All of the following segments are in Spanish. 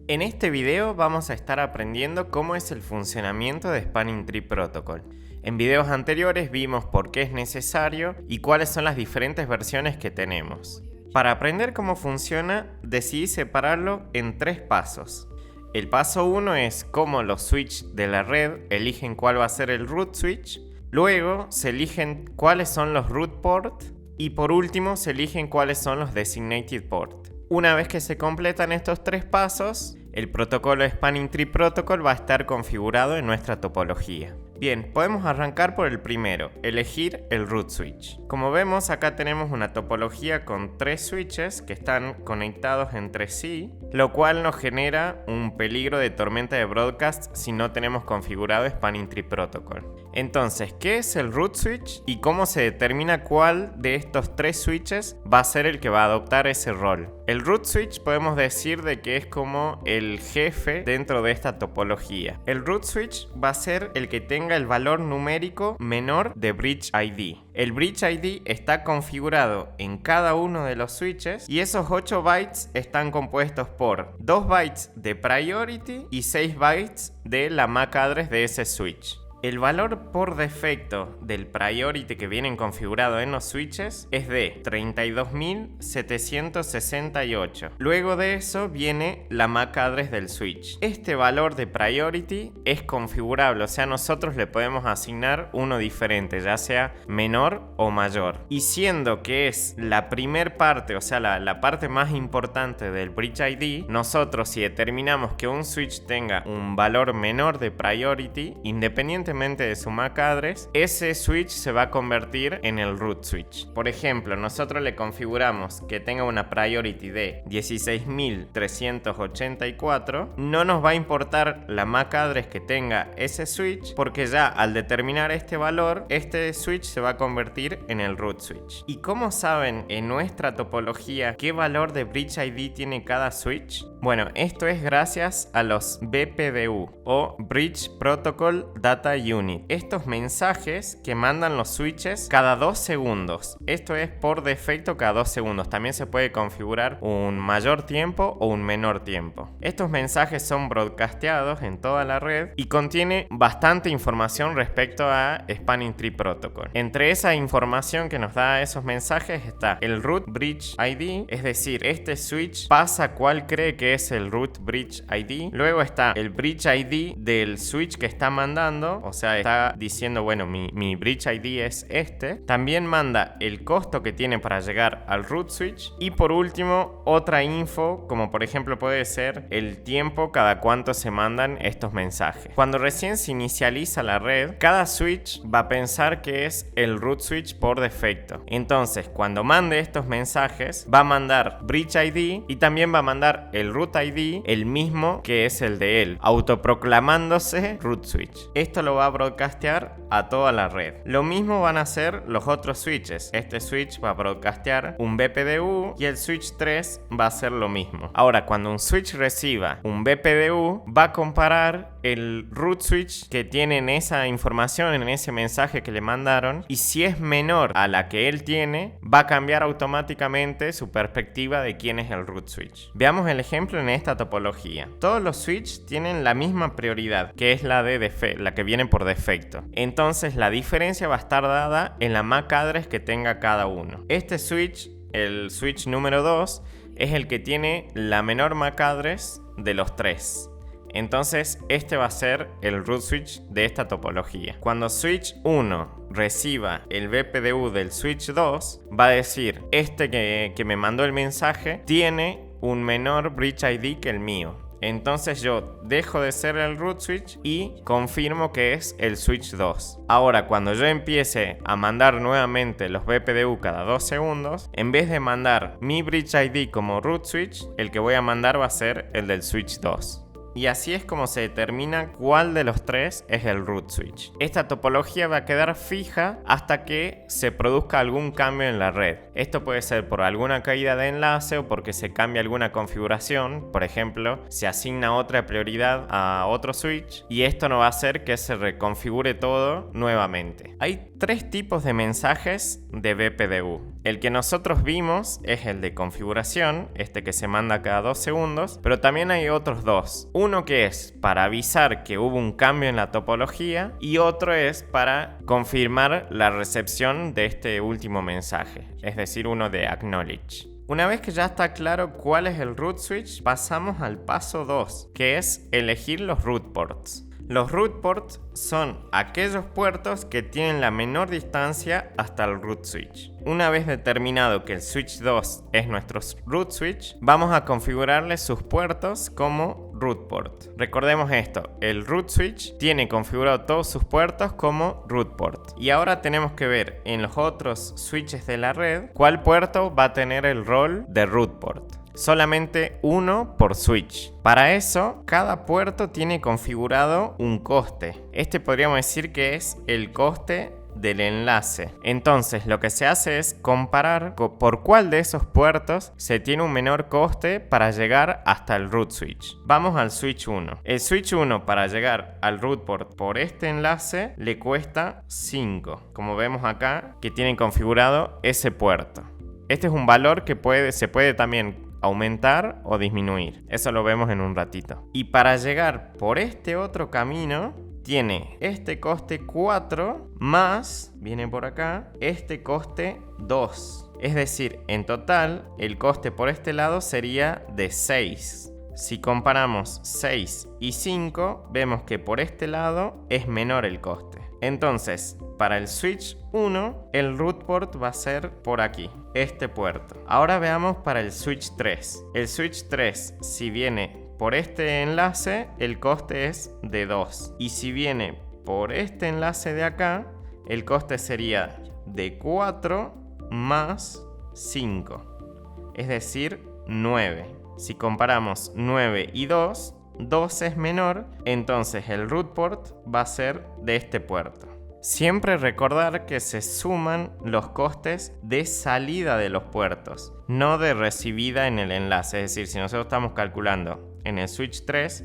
En este video vamos a estar aprendiendo cómo es el funcionamiento de Spanning Tree Protocol. En videos anteriores vimos por qué es necesario y cuáles son las diferentes versiones que tenemos. Para aprender cómo funciona, decidí separarlo en 3 pasos. El paso 1 es cómo los switches de la red eligen cuál va a ser el root switch. Luego se eligen cuáles son los root port. Y por último se eligen cuáles son los designated port. Una vez que se completan estos 3 pasos, el protocolo Spanning Tree Protocol va a estar configurado en nuestra topología. Bien, podemos arrancar por el primero, elegir el root switch. Como vemos, acá tenemos una topología con 3 switches que están conectados entre sí, lo cual nos genera un peligro de tormenta de broadcast si no tenemos configurado Spanning Tree Protocol. Entonces, ¿qué es el root switch y cómo se determina cuál de estos 3 switches va a ser el que va a adoptar ese rol? El root switch podemos decir de que es como el jefe dentro de esta topología. El root switch va a ser el que tenga el valor numérico menor de Bridge ID. El Bridge ID está configurado en cada uno de los switches y esos 8 bytes están compuestos por 2 bytes de priority y 6 bytes de la MAC address de ese switch. El valor por defecto del priority que vienen configurado en los switches es de 32.768. Luego de eso viene la MAC address del switch. Este valor de priority es configurable, o sea, nosotros le podemos asignar uno diferente, ya sea menor o mayor. Y siendo que es la primer parte, o sea, la parte más importante del Bridge ID, nosotros si determinamos que un switch tenga un valor menor de priority, independientemente de su MAC address, ese switch se va a convertir en el root switch. Por ejemplo, nosotros le configuramos que tenga una priority de 16.384, no nos va a importar la MAC address que tenga ese switch, porque ya al determinar este valor, este switch se va a convertir en el root switch. ¿Y cómo saben en nuestra topología qué valor de Bridge ID tiene cada switch? Bueno, esto es gracias a los BPDU o Bridge Protocol Data Unit. Estos mensajes que mandan los switches cada 2 segundos. Esto es por defecto cada 2 segundos. También se puede configurar un mayor tiempo o un menor tiempo. Estos mensajes son broadcasteados en toda la red y contiene bastante información respecto a Spanning Tree Protocol. Entre esa información que nos da esos mensajes está el root bridge ID, es decir, este switch pasa cuál cree que es el root bridge ID. Luego está el bridge ID del switch que está mandando, o sea, está diciendo, bueno, mi bridge ID es este. También manda el costo que tiene para llegar al root switch. Y por último, otra info, como por ejemplo puede ser el tiempo cada cuánto se mandan estos mensajes. Cuando recién se inicializa la red, cada switch va a pensar que es el root switch por defecto. Entonces, cuando mande estos mensajes, va a mandar bridge ID y también va a mandar el root ID, el mismo que es el de él, autoproclamándose root switch. Esto lo va a broadcastear a toda la red. Lo mismo van a hacer los otros switches. Este switch va a broadcastear un BPDU y el switch 3 va a hacer lo mismo. Ahora, cuando un switch reciba un BPDU, va a comparar el root switch que tiene en esa información, en ese mensaje que le mandaron, y si es menor a la que él tiene, va a cambiar automáticamente su perspectiva de quién es el root switch. Veamos el ejemplo en esta topología. Todos los switches tienen la misma prioridad, que es la la que viene por defecto. Entonces la diferencia va a estar dada en la MAC address que tenga cada uno. Este switch, el switch número 2, es el que tiene la menor MAC address de los 3. Entonces este va a ser el root switch de esta topología. Cuando switch 1 reciba el BPDU del switch 2, va a decir, este que me mandó el mensaje tiene un menor bridge ID que el mío. Entonces yo dejo de ser el root switch y confirmo que es el switch 2. Ahora, cuando yo empiece a mandar nuevamente los BPDU cada 2 segundos, en vez de mandar mi bridge ID como root switch, el que voy a mandar va a ser el del switch 2. Y así es como se determina cuál de los 3 es el root switch. Esta topología va a quedar fija hasta que se produzca algún cambio en la red. Esto puede ser por alguna caída de enlace o porque se cambia alguna configuración. Por ejemplo, se asigna otra prioridad a otro switch y esto no va a hacer que se reconfigure todo nuevamente. Hay tres tipos de mensajes de BPDU. El que nosotros vimos es el de configuración, este que se manda cada 2 segundos, pero también hay otros dos. Uno que es para avisar que hubo un cambio en la topología y otro es para confirmar la recepción de este último mensaje, es decir, uno de acknowledge. Una vez que ya está claro cuál es el root switch, pasamos al paso 2, que es elegir los root ports. Los root ports son aquellos puertos que tienen la menor distancia hasta el root switch. Una vez determinado que el switch 2 es nuestro root switch, vamos a configurarle sus puertos como root port. Recordemos esto, el root switch tiene configurado todos sus puertos como root port. Y ahora tenemos que ver en los otros switches de la red cuál puerto va a tener el rol de root port. Solamente uno por switch. Para eso, cada puerto tiene configurado un coste. Este podríamos decir que es el coste del enlace. Entonces, lo que se hace es comparar por cuál de esos puertos se tiene un menor coste para llegar hasta el root switch. Vamos al switch 1. El switch 1 para llegar al root port por este enlace le cuesta 5. Como vemos acá, que tienen configurado ese puerto. Este es un valor que se puede también aumentar o disminuir. Eso lo vemos en un ratito. Y para llegar por este otro camino, tiene este coste 4 más, viene por acá, este coste 2. Es decir, en total, el coste por este lado sería de 6. Si comparamos 6 y 5, vemos que por este lado es menor el coste. Entonces, para el switch 1, el root port va a ser por aquí, este puerto. Ahora veamos para el switch 3. El switch 3, si viene por este enlace, el coste es de 2. Y si viene por este enlace de acá, el coste sería de 4 más 5. Es decir, 9. Si comparamos 9 y 2, 2 es menor, entonces el root port va a ser de este puerto. Siempre recordar que se suman los costes de salida de los puertos, no de recibida en el enlace. Es decir, si nosotros estamos calculando en el switch 3,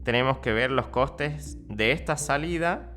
tenemos que ver los costes de esta salida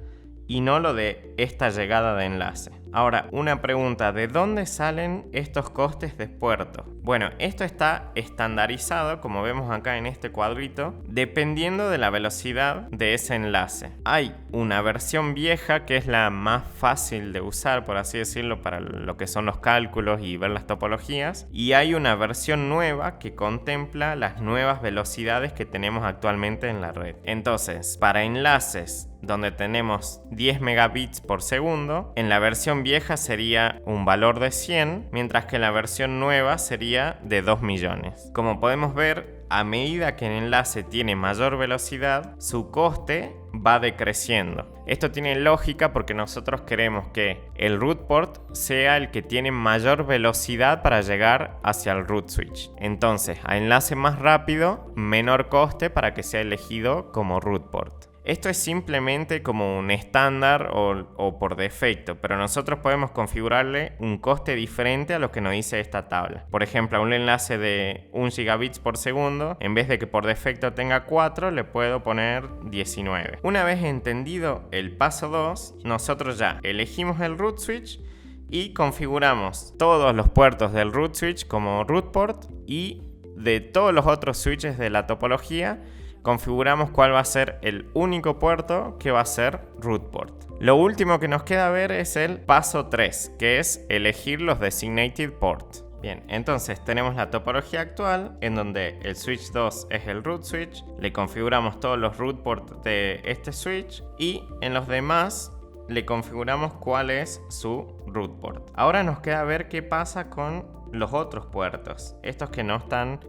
y no lo de esta llegada de enlace. Ahora, una pregunta, ¿de dónde salen estos costes de puerto? Bueno, esto está estandarizado, como vemos acá en este cuadrito, dependiendo de la velocidad de ese enlace. Hay una versión vieja que es la más fácil de usar, por así decirlo, para lo que son los cálculos y ver las topologías, y hay una versión nueva que contempla las nuevas velocidades que tenemos actualmente en la red. Entonces, para enlaces donde tenemos 10 megabits por segundo, en la versión vieja sería un valor de 100, mientras que en la versión nueva sería de 2 millones. Como podemos ver, a medida que el enlace tiene mayor velocidad, su coste va decreciendo. Esto tiene lógica porque nosotros queremos que el root port sea el que tiene mayor velocidad para llegar hacia el root switch. Entonces, a enlace más rápido, menor coste para que sea elegido como root port. Esto es simplemente como un estándar o por defecto, pero nosotros podemos configurarle un coste diferente a lo que nos dice esta tabla. Por ejemplo, a un enlace de 1 gigabits por segundo, en vez de que por defecto tenga 4, le puedo poner 19. Una vez entendido el paso 2, nosotros ya elegimos el root switch y configuramos todos los puertos del root switch como root port, y de todos los otros switches de la topología configuramos cuál va a ser el único puerto que va a ser root port. Lo último que nos queda ver es el paso 3, que es elegir los designated ports. Bien, entonces tenemos la topología actual en donde el switch 2 es el root switch, le configuramos todos los root ports de este switch y en los demás le configuramos cuál es su root port. Ahora nos queda ver qué pasa con los otros puertos, estos que no están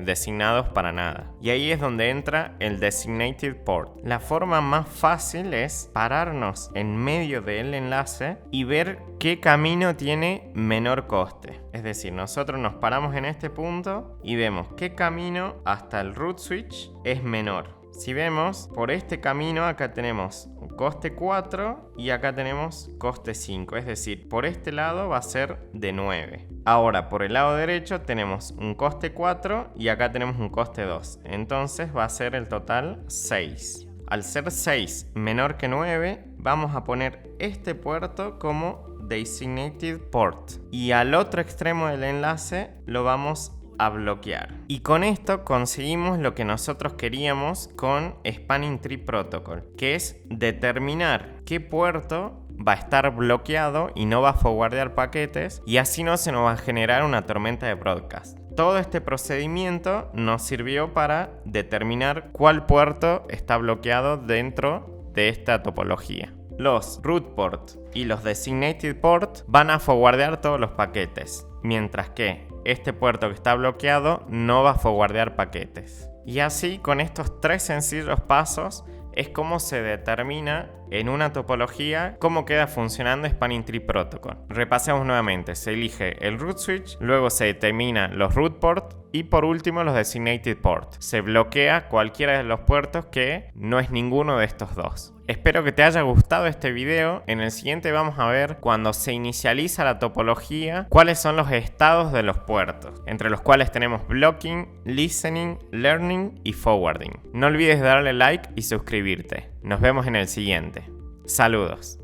designados para nada. Y ahí es donde entra el designated port. La forma más fácil es pararnos en medio del enlace y ver qué camino tiene menor coste. Es decir, nosotros nos paramos en este punto y vemos qué camino hasta el root switch es menor. Si vemos, por este camino acá tenemos coste 4 y acá tenemos coste 5, es decir, por este lado va a ser de 9. Ahora, por el lado derecho tenemos un coste 4 y acá tenemos un coste 2, entonces va a ser el total 6. al ser 6 menor que 9, vamos a poner este puerto como designated port. Y al otro extremo del enlace lo vamos a bloquear. Y con esto conseguimos lo que nosotros queríamos con Spanning Tree Protocol, que es determinar qué puerto va a estar bloqueado y no va a forwardear paquetes, y así no se nos va a generar una tormenta de broadcast. Todo este procedimiento nos sirvió para determinar cuál puerto está bloqueado dentro de esta topología. Los root port y los designated port van a forwardear todos los paquetes, mientras que este puerto que está bloqueado no va a forwardear paquetes. Y así, con estos 3 sencillos pasos, es como se determina en una topología cómo queda funcionando Spanning Tree Protocol. Repasemos nuevamente: se elige el root switch, luego se determina los root port y por último los designated port. Se bloquea cualquiera de los puertos que no es ninguno de estos dos. Espero que te haya gustado este video. En el siguiente vamos a ver, cuando se inicializa la topología, cuáles son los estados de los puertos, entre los cuales tenemos blocking, listening, learning y forwarding. No olvides darle like y suscribirte. Nos vemos en el siguiente. Saludos.